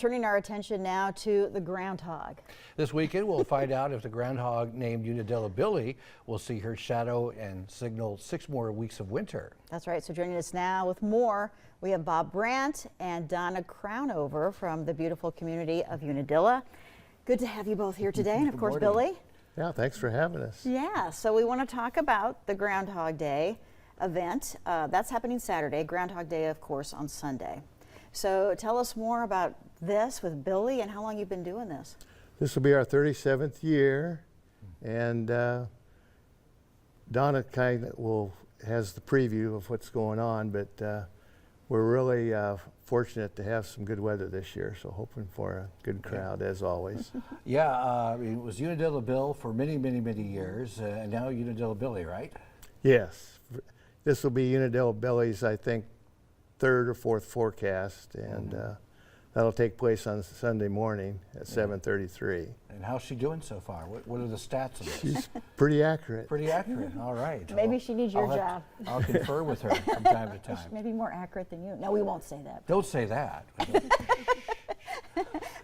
Turning our attention now to the groundhog. This weekend, we'll find out if the groundhog named Unadilla Billy will see her shadow and signal 6 more weeks of winter. That's right. So joining us now with more, we have Bob Brandt and Donna Crownover from the beautiful community of Unadilla. Good to have you both here today, and of course, Billy. Yeah, thanks for having us. Yeah, so we want to talk about the Groundhog Day event. That's happening Saturday. Groundhog Day, of course, on Sunday. So tell us more about this with Billy and how long you've been doing this. This will be our 37th year, and Donna kind of has the preview of what's going on, but we're really fortunate to have some good weather this year, so hoping for a good crowd as always. Yeah, it was Unadilla Bill for many, many, many years, and now Unadilla Billy, right? Yes, this will be Unadilla Billy's, I think, 3rd or 4th forecast, and that'll take place on Sunday morning at 7:33. And how's she doing so far? What are the stats of this? She's pretty accurate. Pretty accurate. All right. Maybe she needs your job. I'll confer with her from time to time. Maybe more accurate than you. No, we won't say that. Don't say that.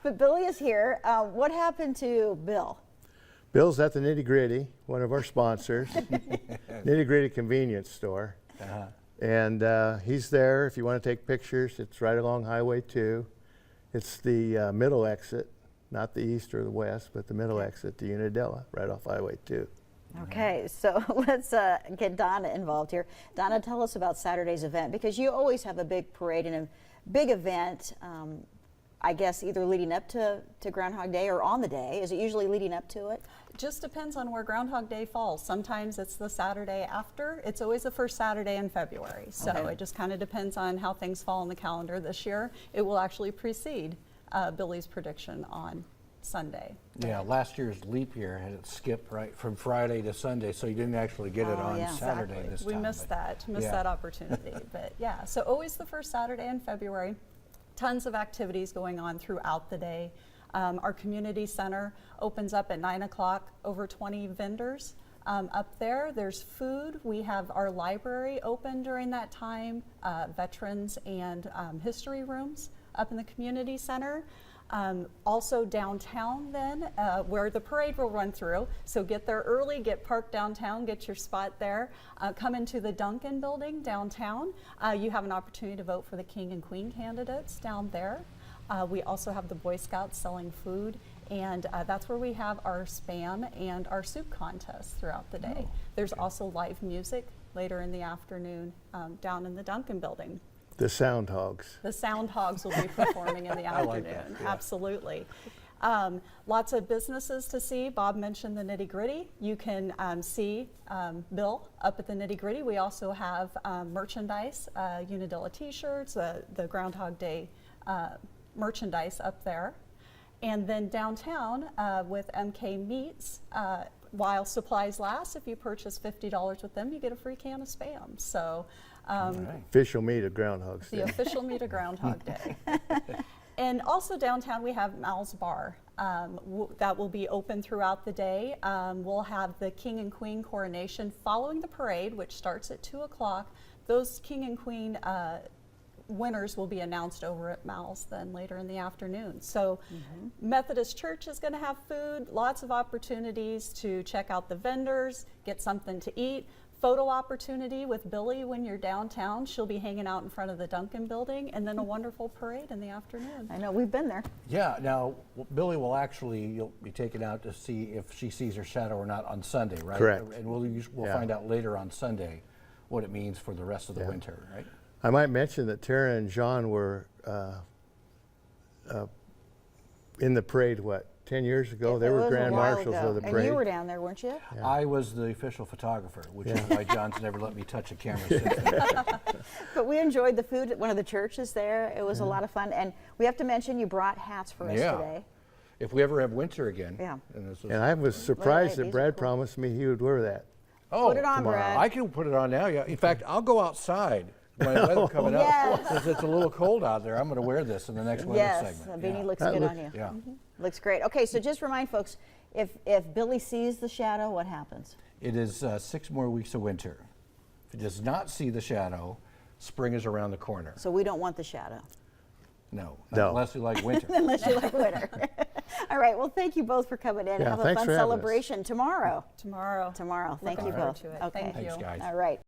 But Billy is here. What happened to Bill? Bill's at the Nitty Gritty, one of our sponsors, Nitty Gritty convenience store. And he's there if you want to take pictures. It's right along Highway 2. It's the middle exit, not the east or the west, but the middle exit to Unadilla, right off Highway 2. Okay, so let's get Donna involved here. Donna, tell us about Saturday's event, because you always have a big parade and a big event, I guess either leading up to Groundhog Day or on the day. Is it usually leading up to it? Just depends on where Groundhog Day falls. Sometimes it's the Saturday after. It's always the first Saturday in February. So it just kind of depends on how things fall on the calendar this year. It will actually precede Billy's prediction on Sunday. Yeah, last year's leap year had it skip right from Friday to Sunday, so you didn't actually get it on Saturday exactly. this time. We missed that opportunity. But yeah, so always the first Saturday in February. Tons of activities going on throughout the day. Our community center opens up at 9 o'clock, over 20 vendors up there. There's food. We have our library open during that time, veterans and history rooms up in the community center. Also downtown then, where the parade will run through. So get there early, get parked downtown, get your spot there. Come into the Duncan building downtown. You have an opportunity to vote for the King and Queen candidates down there. We also have the Boy Scouts selling food, and that's where we have our Spam and our soup contests throughout the day. There's also live music later in the afternoon down in the Duncan building. The Sound Hogs. The Sound Hogs will be performing in the afternoon. Like that, yeah. Absolutely. Lots of businesses to see. Bob mentioned the Nitty Gritty. You can see Bill up at the Nitty Gritty. We also have merchandise, Unadilla t-shirts, the Groundhog Day merchandise up there. And then downtown with MK Meats, while supplies last, if you purchase $50 with them, you get a free can of Spam. So official meat of Groundhog's Day. The official meat of Groundhog Day. And also downtown we have Mal's Bar. That will be open throughout the day. We'll have the King and Queen coronation following the parade, which starts at 2 o'clock. Those King and Queen winners will be announced over at Mal's then later in the afternoon. So Methodist Church is going to have food, lots of opportunities to check out the vendors, get something to eat. Photo opportunity with Billy when you're downtown. She'll be hanging out in front of the Duncan building, and then a wonderful parade in the afternoon. I know, we've been there. Yeah, now Billy will you'll be taken out to see if she sees her shadow or not on Sunday, right? Correct. And we'll find out later on Sunday what it means for the rest of the winter, right? I might mention that Tara and John were in the parade, 10 years ago? They were grand marshals of the parade. And you were down there, weren't you? Yeah. I was the official photographer, which is why John's never let me touch a camera since then. But we enjoyed the food at one of the churches there. It was a lot of fun. And we have to mention you brought hats for us today. If we ever have winter again. Yeah. And I was surprised that Brad promised me he would wear that. Oh, put it on, tomorrow. Brad. I can put it on now. Yeah. In fact, I'll go outside when the weather coming up, because it's a little cold out there. I'm going to wear this in the next weather segment. Yes, beanie looks good on you. Yeah. Looks great. Okay, so just remind folks, if Billy sees the shadow, what happens? It is 6 more weeks of winter. If it does not see the shadow, spring is around the corner. So we don't want the shadow. No, No. unless you like winter. Unless you like winter. All right. Well, thank you both for coming in. Yeah, Have a thanks fun for having us. celebration tomorrow. Tomorrow. Thank Looking you forward both. to it. Okay. Thank Thanks, you. guys. All right.